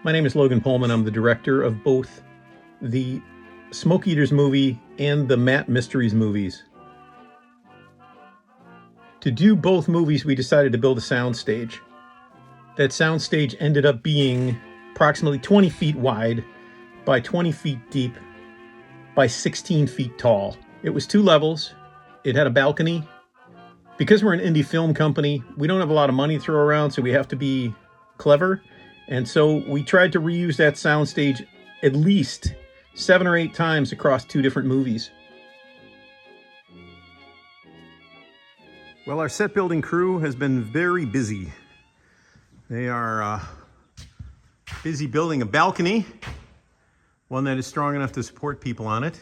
My name is Logan Pullman. I'm the director of both the Smoke Eaters movie and the Matt Mysteries movies. To do both movies, we decided to build a soundstage. That soundstage ended up being approximately 20 feet wide by 20 feet deep by 16 feet tall. It was 2 levels. It had a balcony. Because we're an indie film company, we don't have a lot of money to throw around, so we have to be clever. And so we tried to reuse that soundstage at least 7 or 8 times across 2 different movies. Well, our set building crew has been very busy. They are busy building a balcony, one that is strong enough to support people on it.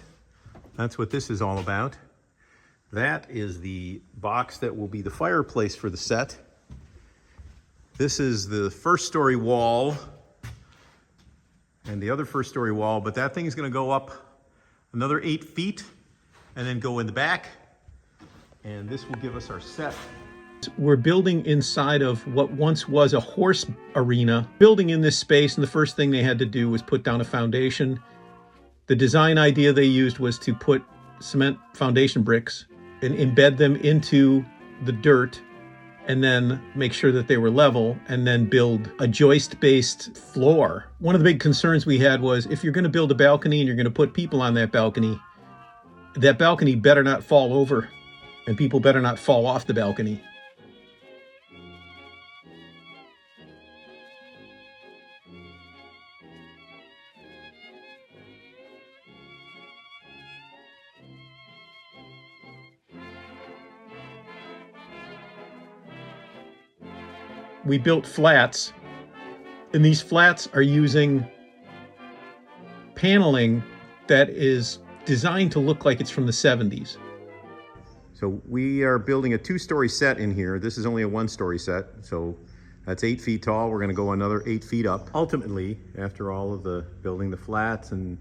That's what this is all about. That is the box that will be the fireplace for the set. This is the first story wall and the other first story wall, but that thing is going to go up another 8 feet and then go in the back. And this will give us our set. We're building inside of what once was a horse arena. Building in this space, and the first thing they had to do was put down a foundation. The design idea they used was to put cement foundation bricks and embed them into the dirt and then make sure that they were level and then build a joist-based floor. One of the big concerns we had was if you're going to build a balcony and you're going to put people on that balcony better not fall over and people better not fall off the balcony. We built flats, and these flats are using paneling that is designed to look like it's from the 70s. So we are building a 2-story set in here. This is only a 1-story set, so that's 8 feet tall. We're gonna go another 8 feet up. Ultimately, after all of the building the flats and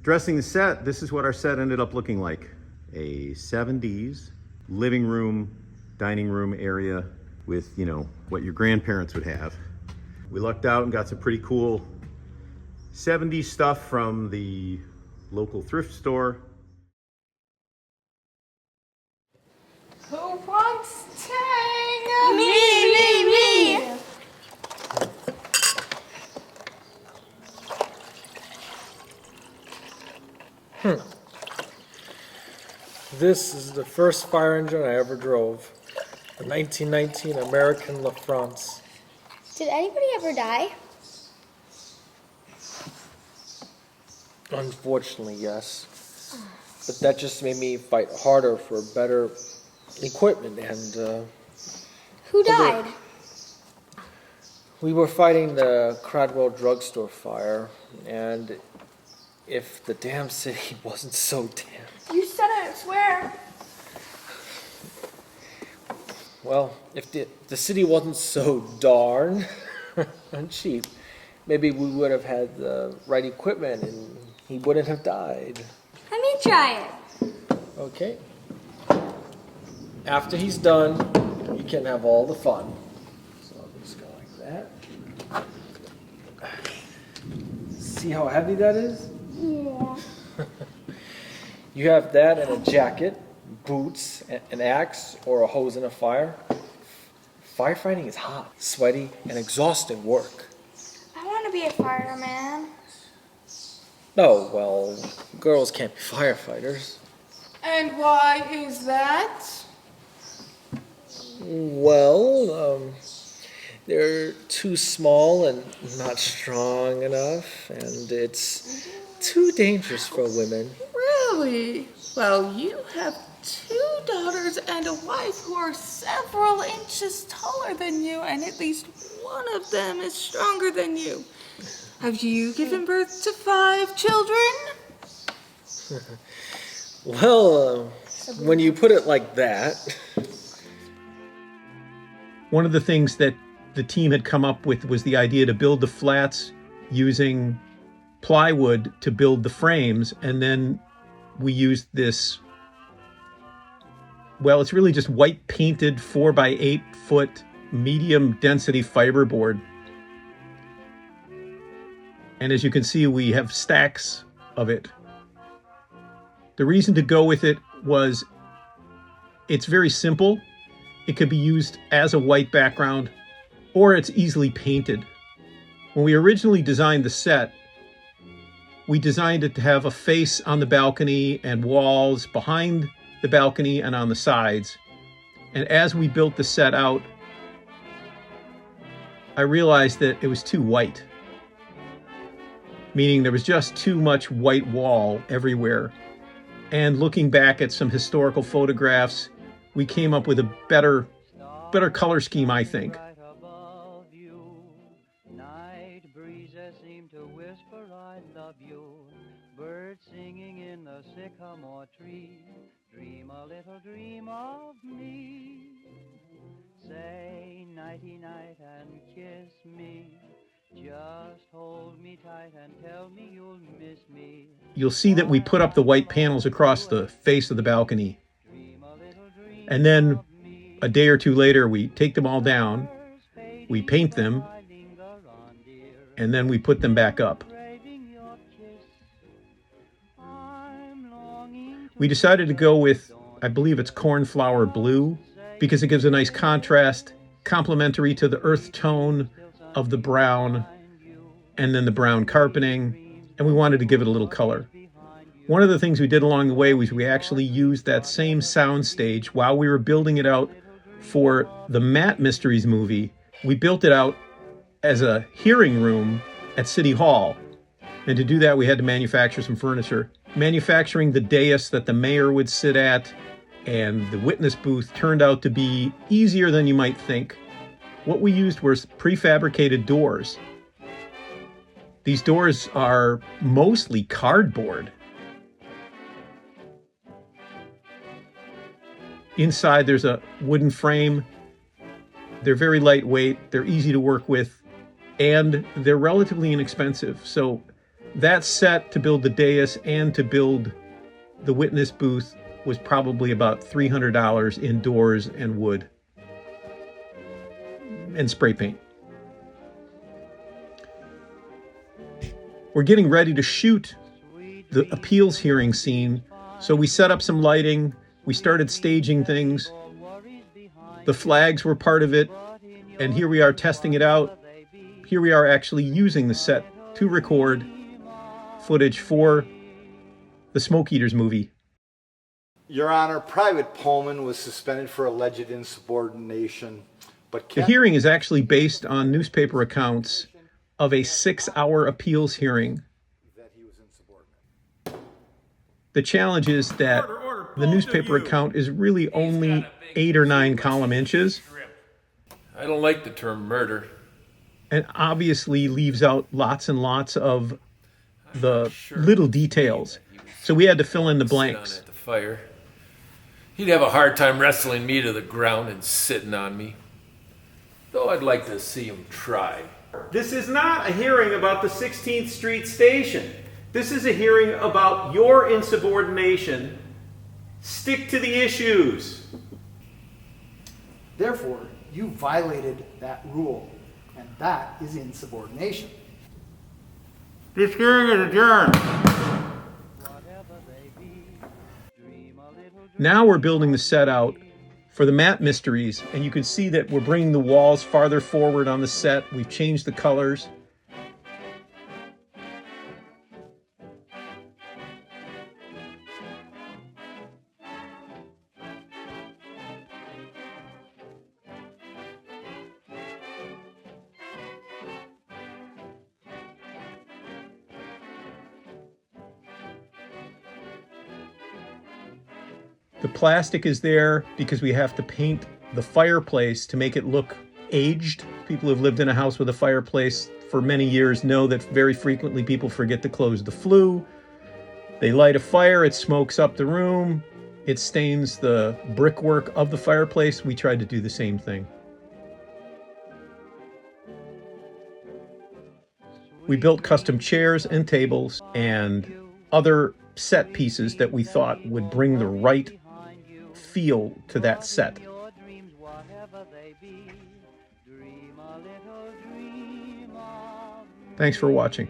dressing the set, this is what our set ended up looking like. A 70s living room, dining room area with, you know, what your grandparents would have. We lucked out and got some pretty cool 70s stuff from the local thrift store. Who wants Tang? Me! This is the first fire engine I ever drove. The 1919 American Lapse. Did anybody ever die? Unfortunately, yes. But that just made me fight harder for better equipment and Who died? we were fighting the Cradwell drugstore fire, and if the damn city wasn't so damn... You said it, I swear. Well, if the city wasn't so darn cheap, maybe we would have had the right equipment and he wouldn't have died. Let me try it. Okay. After he's done, you can have all the fun. So I'll just go like that. See how heavy that is? Yeah. You have that and a jacket, boots, an axe, or a hose in a fire. Firefighting is hot, sweaty, and exhausting work. I want to be a fireman. Oh, well, girls can't be firefighters. And why is that? Well, they're too small and not strong enough, and it's too dangerous for women. Really? Well, you have 2 daughters and a wife who are several inches taller than you, and at least one of them is stronger than you. Have you given birth to 5 children? Well, when you put it like that... One of the things that the team had come up with was the idea to build the flats using plywood to build the frames, and then we used this, well, it's really just white painted 4 by 8 foot medium density fiberboard. And as you can see, we have stacks of it. The reason to go with it was it's very simple. It could be used as a white background, or it's easily painted. When we originally designed the set, we designed it to have a face on the balcony and walls behind the balcony and on the sides. And as we built the set out, I realized that it was too white, meaning there was just too much white wall everywhere. And looking back at some historical photographs, we came up with a better color scheme, I think. Night breezes seem to whisper, I love you. Birds singing in the sycamore tree. Dream a little dream of me. Say nighty night and kiss me. Just hold me tight and tell me you'll miss me. You'll see that we put up the white panels across the face of the balcony. And then a day or two later, we take them all down, we paint them, and then we put them back up. We decided to go with, I believe it's cornflower blue, because it gives a nice contrast, complementary to the earth tone of the brown, and then the brown carpeting, and we wanted to give it a little color. One of the things we did along the way was we actually used that same soundstage while we were building it out for the Matt Mysteries movie. We built it out as a hearing room at City Hall. And to do that, we had to manufacture some furniture. Manufacturing the dais that the mayor would sit at and the witness booth turned out to be easier than you might think. What we used was prefabricated doors. These doors are mostly cardboard. Inside there's a wooden frame. They're very lightweight, they're easy to work with, and they're relatively inexpensive. So that set to build the dais and to build the witness booth was probably about $300 in doors and wood and spray paint. We're getting ready to shoot the appeals hearing scene, so we set up some lighting. We started staging things. The flags were part of it, and here we are testing it out. Here we are actually using the set to record footage for the Smoke Eaters movie. Your Honor, Private Pullman was suspended for alleged insubordination, but The hearing is actually based on newspaper accounts of a 6-hour appeals hearing. that he was insubordinate. The challenge is that the newspaper account is really only 8 or 9 column inches, I don't like the term murder. and obviously leaves out lots and lots of the little details. So we had to fill in the Sit on blanks. at the fire. He'd have a hard time wrestling me to the ground and sitting on me. Though I'd like to see him try. This is not a hearing about the 16th Street station. This is a hearing about your insubordination. Stick to the issues. Therefore, you violated that rule, and that is insubordination. This hearing is adjourned. Now we're building the set out for the Matt Mysteries, and you can see that we're bringing the walls farther forward on the set. We've changed the colors. The plastic is there because we have to paint the fireplace to make it look aged. People who've lived in a house with a fireplace for many years know that very frequently people forget to close the flue. They light a fire, it smokes up the room, it stains the brickwork of the fireplace. We tried to do the same thing. We built custom chairs and tables and other set pieces that we thought would bring the right feel to that set. Thanks for watching.